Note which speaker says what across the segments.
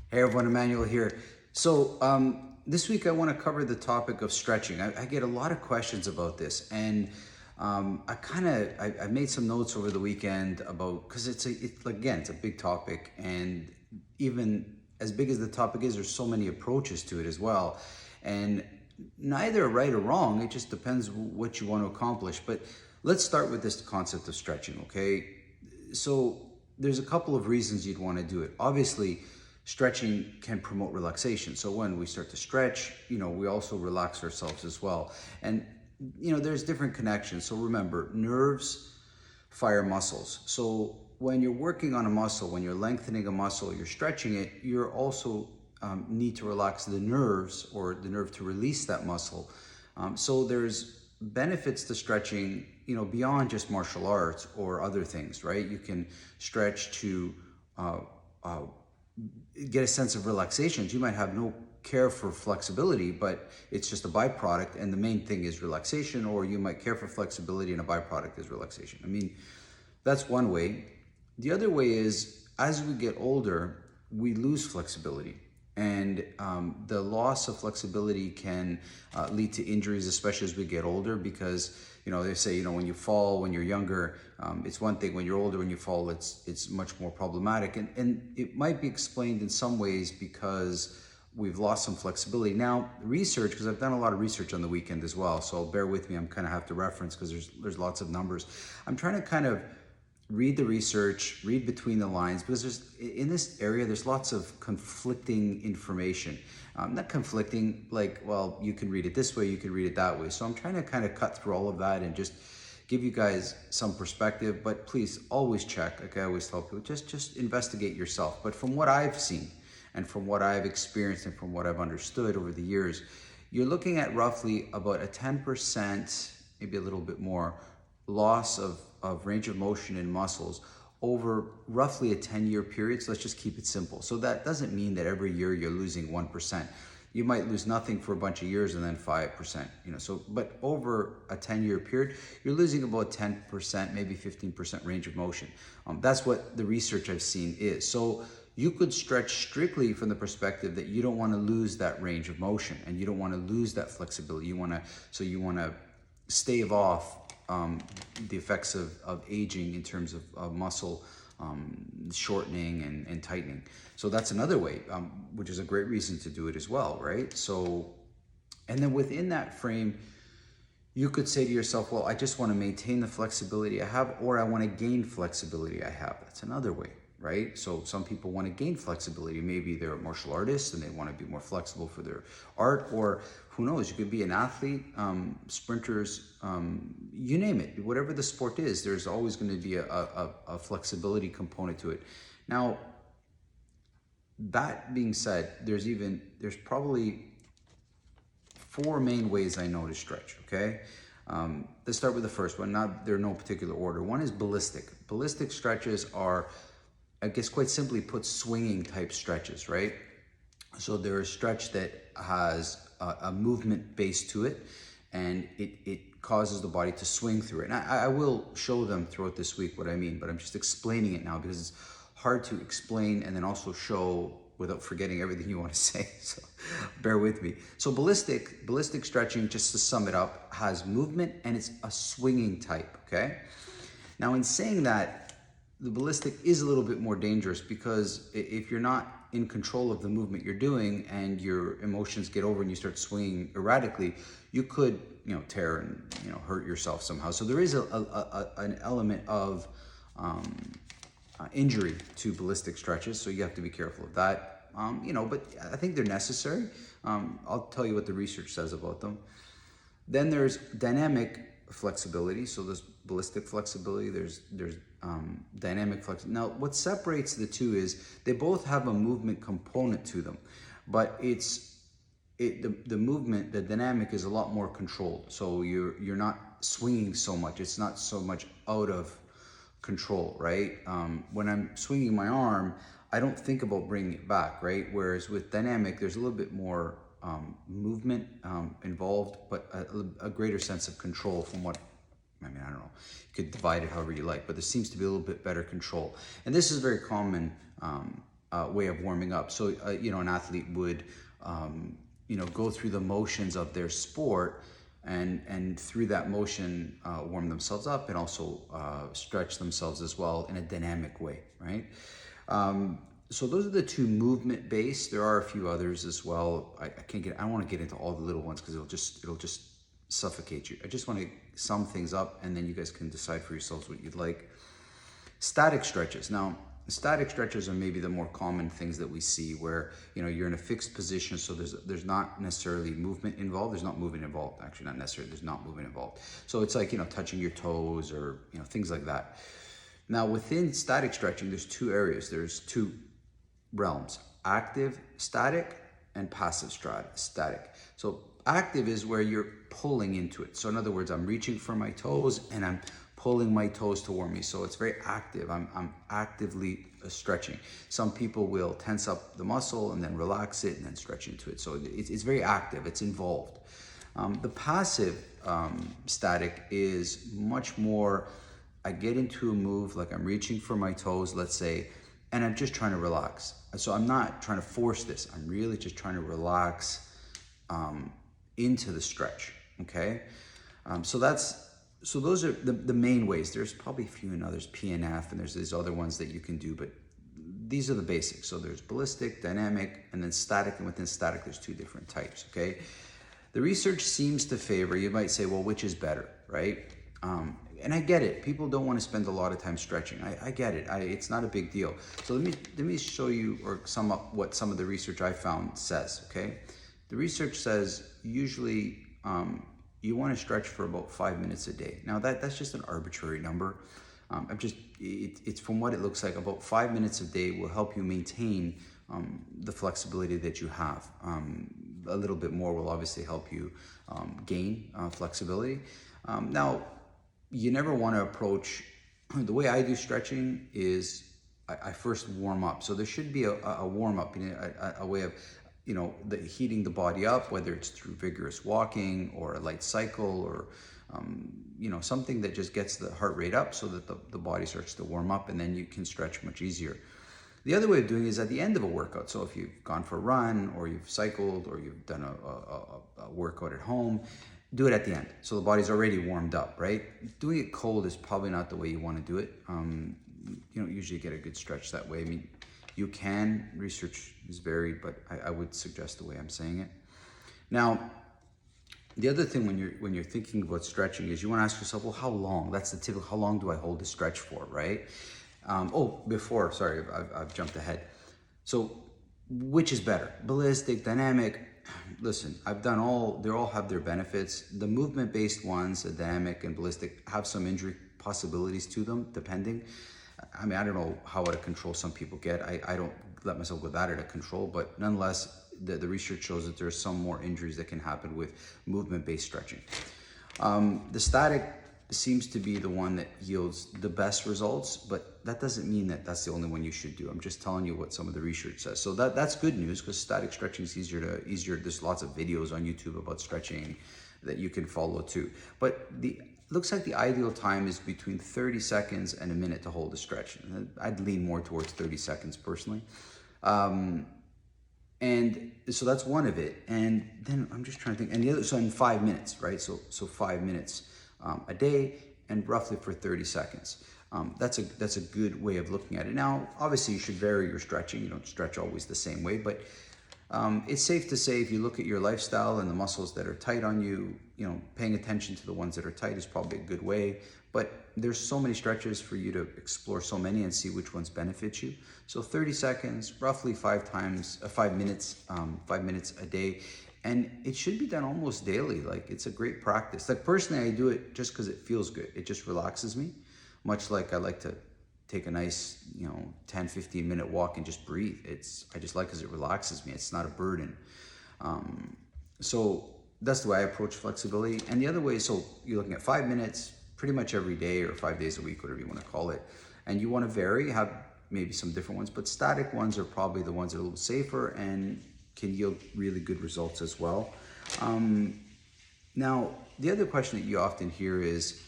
Speaker 1: Hey everyone, Emmanuel here. This week I want to cover the topic of stretching. I get a lot of questions about this, and I made some notes over the weekend about, because it's a big topic, and even as big as the topic is, there's so many approaches to it as well, and neither are right or wrong. It just depends what you want to accomplish. But let's start with this concept of stretching, okay? So there's a couple of reasons you'd want to do it. Obviously, stretching can promote relaxation. So when we start to stretch, we also relax ourselves as well. And, there's different connections. So remember, nerves fire muscles. So when you're working on a muscle, when you're lengthening a muscle, you're stretching it, you're also need to relax the nerves, or the nerve to release that muscle. So there's benefits to stretching, beyond just martial arts or other things, right? You can stretch to get a sense of relaxation. You might have no care for flexibility, but it's just a byproduct, and the main thing is relaxation. Or you might care for flexibility and a byproduct is relaxation. I mean, that's one way. The other way is, as we get older, we lose flexibility. And the loss of flexibility can lead to injuries, especially as we get older, because they say, when you fall when you're younger, it's one thing. When you're older, when you fall, it's much more problematic. And it might be explained in some ways because we've lost some flexibility. Now, research, because I've done a lot of research on the weekend as well, so bear with me. I'm kind of have to reference because there's lots of numbers. I'm trying to kind of read the research, read between the lines, because in this area, there's lots of conflicting information. Not conflicting, like, well, you can read it this way, you can read it that way. So I'm trying to kind of cut through all of that and just give you guys some perspective. But please always check, like I always tell people, just investigate yourself. But from what I've seen, and from what I've experienced, and from what I've understood over the years, you're looking at roughly about a 10%, maybe a little bit more, loss of range of motion in muscles over roughly a 10-year period. So let's just keep it simple. So that doesn't mean that every year you're losing 1%. You might lose nothing for a bunch of years and then 5%, but over a 10-year period, you're losing about 10%, maybe 15% range of motion. That's what the research I've seen is. So you could stretch strictly from the perspective that you don't want to lose that range of motion, and you don't want to lose that flexibility. You want to stave off the effects of aging in terms of muscle shortening and tightening. So that's another way, which is a great reason to do it as well, right? So, and then within that frame, you could say to yourself, well, I just want to maintain the flexibility I have, or I want to gain flexibility I have. That's another way, right? So some people want to gain flexibility. Maybe they're martial artists and they want to be more flexible for their art, or who knows, you could be an athlete, sprinters, you name it. Whatever the sport is, there's always going to be a flexibility component to it. Now, that being said, there's probably 4 main ways I know to stretch, okay? Let's start with the first one. They're in no particular order. One is ballistic. Ballistic stretches are, I guess quite simply put, swinging type stretches, right? So they're a stretch that has a movement base to it, and it causes the body to swing through it. And I will show them throughout this week what I mean, but I'm just explaining it now because it's hard to explain and then also show without forgetting everything you want to say. So bear with me. So ballistic stretching, just to sum it up, has movement and it's a swinging type, okay? Now, in saying that, the ballistic is a little bit more dangerous, because if you're not in control of the movement you're doing and your emotions get over and you start swinging erratically, you could, tear and, hurt yourself somehow. So there is an element of injury to ballistic stretches. So you have to be careful of that. But I think they're necessary. I'll tell you what the research says about them. Then there's dynamic flexibility. So there's ballistic flexibility, there's dynamic flexibility. Now, what separates the two is they both have a movement component to them, but the movement, the dynamic, is a lot more controlled. So you're not swinging so much. It's not so much out of control, right? When I'm swinging my arm, I don't think about bringing it back, right? Whereas with dynamic, there's a little bit more movement involved, but a greater sense of control from what, I don't know, you could divide it however you like, but there seems to be a little bit better control. And this is very common way of warming up. So, you know, an athlete would, you know, go through the motions of their sport and through that motion warm themselves up and also stretch themselves as well in a dynamic way, right? So those are the two movement based. There are a few others as well. I don't want to get into all the little ones because it'll just suffocate you. I just want to sum things up and then you guys can decide for yourselves what you'd like. Static stretches. Now, static stretches are maybe the more common things that we see where, you know, you're in a fixed position, so there's not necessarily movement involved. There's not movement involved, actually, not necessarily, there's not movement involved. So it's like, you know, touching your toes or, you know, things like that. Now, within static stretching, there's two areas. There's two realms, active static and passive static. So active is where you're pulling into it. So in other words, I'm reaching for my toes and I'm pulling my toes toward me. So it's very active. I'm actively stretching. Some people will tense up the muscle and then relax it and then stretch into it. So it's very active. It's involved. The passive static is much more, I get into a move like I'm reaching for my toes, let's say, and I'm just trying to relax. So I'm not trying to force this. I'm really just trying to relax into the stretch, okay? So those are the main ways. There's probably a few and others, P and F, and there's these other ones that you can do, but these are the basics. So there's ballistic, dynamic, and then static, and within static, there's two different types, okay? The research seems to favor, you might say, well, which is better, right? And I get it. People don't want to spend a lot of time stretching. I get it. It's not a big deal. So let me show you or sum up what some of the research I found says, okay? The research says usually you want to stretch for about 5 minutes a day. Now that's just an arbitrary number. It's from what it looks like, about 5 minutes a day will help you maintain the flexibility that you have. A little bit more will obviously help you gain flexibility. Now, you never want to approach, the way I do stretching is I first warm up. So there should be a warm up, a way of, you know, heating the body up, whether it's through vigorous walking or a light cycle or, you know, something that just gets the heart rate up so that the body starts to warm up and then you can stretch much easier. The other way of doing it is at the end of a workout. So if you've gone for a run or you've cycled or you've done a workout at home, do it at the end. So the body's already warmed up, right? Doing it cold is probably not the way you want to do it. You don't usually get a good stretch that way. I mean, you can, research is varied, but I would suggest the way I'm saying it. Now, the other thing when you're thinking about stretching is you want to ask yourself, well, how long? That's the typical, how long do I hold the stretch for, right? Sorry, I've jumped ahead. So which is better? Ballistic, dynamic? Listen, they all have their benefits. The movement-based ones, the dynamic and ballistic, have some injury possibilities to them, depending. I mean, I don't know how out of control some people get. I don't let myself go that out of control, but nonetheless, the research shows that there's some more injuries that can happen with movement-based stretching. The static seems to be the one that yields the best results, but that doesn't mean that that's the only one you should do. I'm just telling you what some of the research says. So that's good news, because static stretching is easier. There's lots of videos on YouTube about stretching that you can follow too. But looks like the ideal time is between 30 seconds and a minute to hold a stretch. I'd lean more towards 30 seconds personally. And so that's one of it. And then I'm just trying to think, and the other, so in 5 minutes, right? So 5 minutes a day and roughly for 30 seconds. That's a good way of looking at it. Now, obviously you should vary your stretching. You don't stretch always the same way, but it's safe to say if you look at your lifestyle and the muscles that are tight on you, paying attention to the ones that are tight is probably a good way. But there's so many stretches for you to explore so many and see which ones benefit you. So 30 seconds, roughly 5 minutes a day. And it should be done almost daily. Like, it's a great practice. Like, personally, I do it just because it feels good. It just relaxes me. Much like I like to take a nice, 10, 15 minute walk and just breathe. I just like because it relaxes me. It's not a burden. So that's the way I approach flexibility. And the other way, so you're looking at 5 minutes, pretty much every day or 5 days a week, whatever you want to call it. And you want to vary, have maybe some different ones, but static ones are probably the ones that are a little safer and can yield really good results as well. Now, the other question that you often hear is,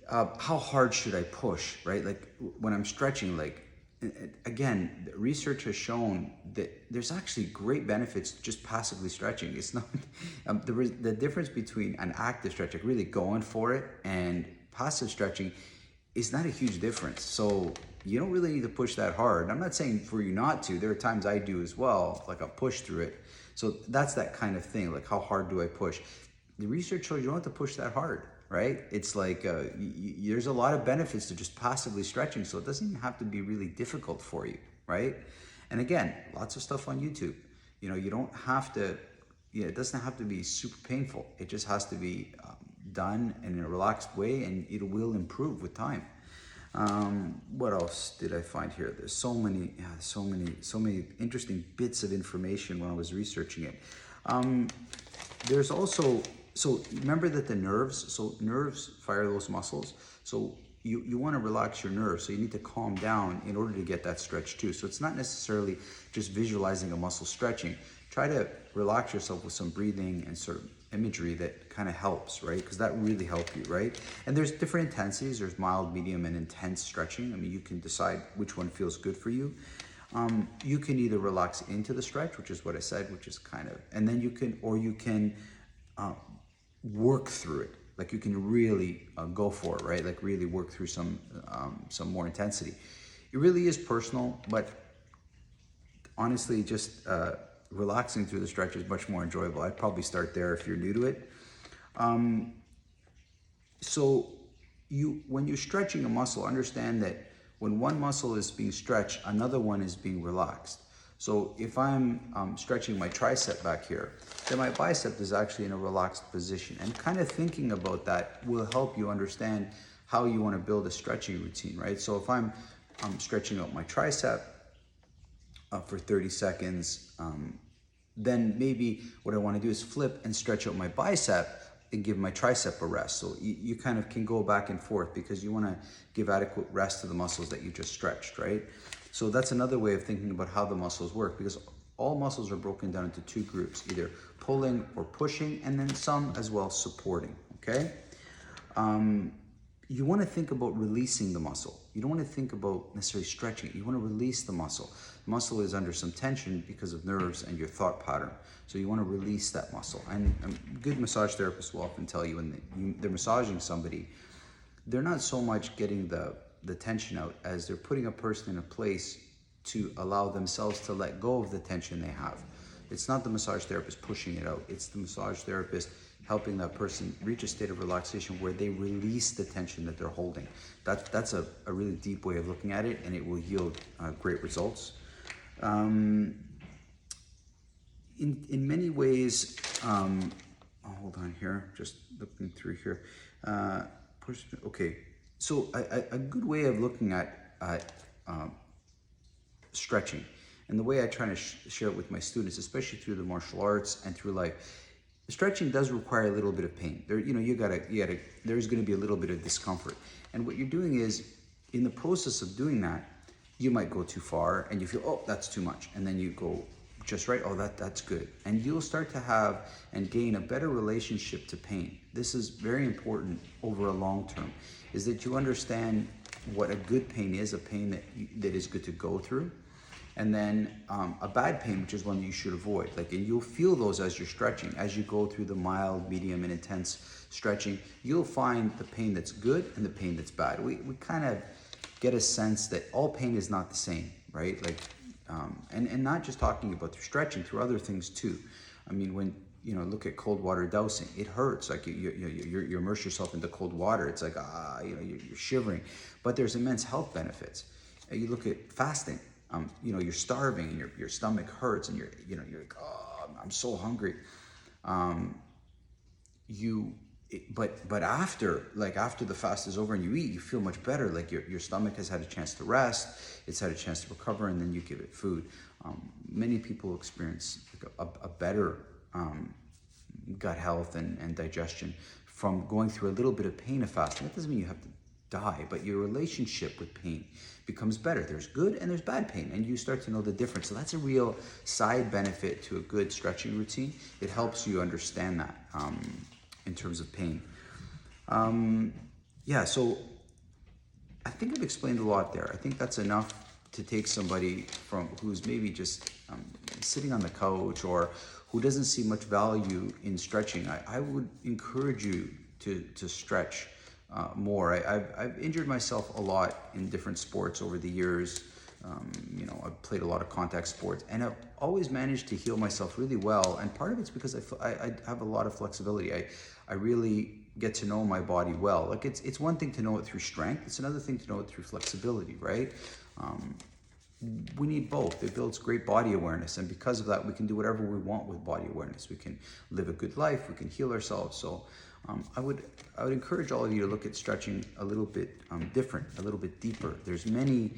Speaker 1: how hard should I push, right? Like when I'm stretching, like again, research has shown that there's actually great benefits just passively stretching. It's not the difference between an active stretch, like really going for it, and passive stretching is not a huge difference. So you don't really need to push that hard. I'm not saying for you not to. There are times I do as well, like I push through it. So that's that kind of thing, like how hard do I push? The research shows you don't have to push that hard, right? It's like there's a lot of benefits to just passively stretching, so it doesn't even have to be really difficult for you, right? And again, lots of stuff on YouTube. You know, you don't have to, it doesn't have to be super painful. It just has to be done in a relaxed way, and it will improve with time. What else did I find here? There's so many interesting bits of information when I was researching it. There's also, so remember that the nerves fire those muscles. So you want to relax your nerves, so you need to calm down in order to get that stretch too. So it's not necessarily just visualizing a muscle stretching. Try to relax yourself with some breathing and sort of imagery that kind of helps, right? Because that really helps you, right? And there's different intensities. There's mild, medium, and intense stretching. I mean, you can decide which one feels good for you. You can either relax into the stretch, which is what I said, which is kind of, and then you can work through it. Like you can really go for it, right? Like really work through some more intensity. It really is personal, but honestly, just relaxing through the stretch is much more enjoyable. I'd probably start there if you're new to it. So when you're stretching a muscle, understand that when one muscle is being stretched, another one is being relaxed. So if I'm stretching my tricep back here, then my bicep is actually in a relaxed position. And kind of thinking about that will help you understand how you want to build a stretching routine, right? So if I'm stretching out my tricep for 30 seconds, then maybe what I want to do is flip and stretch out my bicep and give my tricep a rest. So you kind of can go back and forth because you want to give adequate rest to the muscles that you just stretched, right? So that's another way of thinking about how the muscles work, because all muscles are broken down into two groups, either pulling or pushing, and then some as well supporting, okay? You want to think about releasing the muscle. You don't want to think about necessarily stretching it. You want to release the muscle. The muscle is under some tension because of nerves and your thought pattern. So you want to release that muscle. And good massage therapists will often tell you when they're massaging somebody, they're not so much getting the tension out as they're putting a person in a place to allow themselves to let go of the tension they have. It's not the massage therapist pushing it out. It's the massage therapist helping that person reach a state of relaxation where they release the tension that they're holding. That's a really deep way of looking at it, and it will yield great results. In many ways, hold on here, just looking through here. Okay, so a good way of looking at stretching, and the way I try to share it with my students, especially through the martial arts and through life, stretching does require a little bit of pain. There, there's going to be a little bit of discomfort. And what you're doing is, in the process of doing that, you might go too far and you feel, oh, that's too much. And then you go just right, oh, that's good. And you'll start to have and gain a better relationship to pain. This is very important over a long term, is that you understand what a good pain is, a pain that is good to go through. And then a bad pain, which is one that you should avoid. And you'll feel those as you're stretching. As you go through the mild, medium, and intense stretching, you'll find the pain that's good and the pain that's bad. We kind of get a sense that all pain is not the same, right? And not just talking about through stretching, through other things too. I mean, when look at cold water dousing, it hurts. Like you immerse yourself into cold water. It's like you're shivering, but there's immense health benefits. You look at fasting. You're starving and your stomach hurts and you're like, oh, I'm so hungry. But after the fast is over and you eat, you feel much better. Like your stomach has had a chance to rest, it's had a chance to recover, and then you give it food. Many people experience a better gut health and digestion from going through a little bit of pain of fasting. That doesn't mean you have to die, but your relationship with pain becomes better. There's good and there's bad pain, and you start to know the difference. So that's a real side benefit to a good stretching routine. It helps you understand that in terms of pain. So I think I've explained a lot there. I think that's enough to take somebody from who's maybe just sitting on the couch or who doesn't see much value in stretching, I would encourage you to stretch more. I've injured myself a lot in different sports over the years. I've played a lot of contact sports, and I've always managed to heal myself really well. And part of it's because I have a lot of flexibility. I really get to know my body well. Like it's one thing to know it through strength. It's another thing to know it through flexibility, right? We need both. It builds great body awareness, and because of that, we can do whatever we want with body awareness. We can live a good life. We can heal ourselves. So I would encourage all of you to look at stretching a little bit different, a little bit deeper. There's many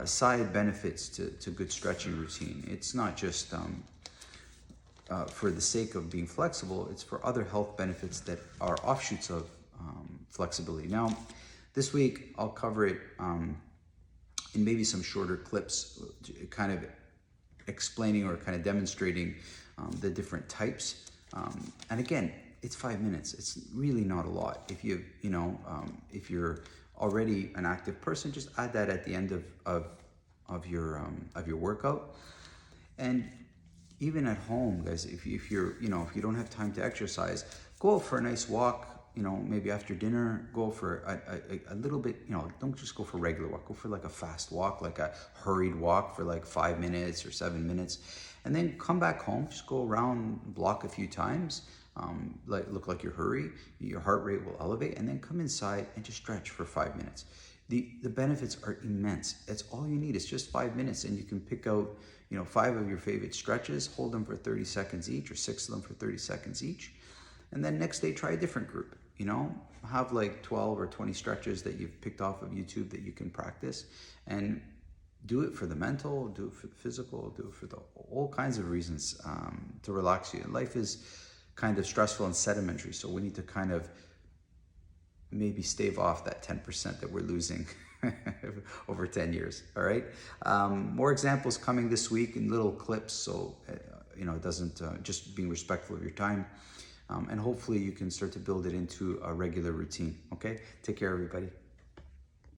Speaker 1: side benefits to good stretching routine. It's not just for the sake of being flexible, it's for other health benefits that are offshoots of flexibility. Now, this week I'll cover it in maybe some shorter clips, kind of explaining or kind of demonstrating the different types. And again, it's 5 minutes. It's really not a lot. If if you're already an active person, just add that at the end of your workout. And even at home, guys, if you don't have time to exercise, go out for a nice walk. Maybe after dinner, go for a little bit. Don't just go for a regular walk. Go for like a fast walk, like a hurried walk for like 5 minutes or 7 minutes, and then come back home. Just go around the block a few times. Look like you're hurry. Your heart rate will elevate, and then come inside and just stretch for 5 minutes. The benefits are immense. That's all you need. It's just 5 minutes, and you can pick out 5 of your favorite stretches, hold them for 30 seconds each, or 6 of them for 30 seconds each, and then next day try a different group. Have like 12 or 20 stretches that you've picked off of YouTube that you can practice, and do it for the mental, do it for the physical, do it for all kinds of reasons to relax you. And life is kind of stressful and sedimentary, so we need to kind of maybe stave off that 10% that we're losing over 10 years. All right. More examples coming this week in little clips, so it doesn't just being respectful of your time, and hopefully you can start to build it into a regular routine. Okay, take care, everybody.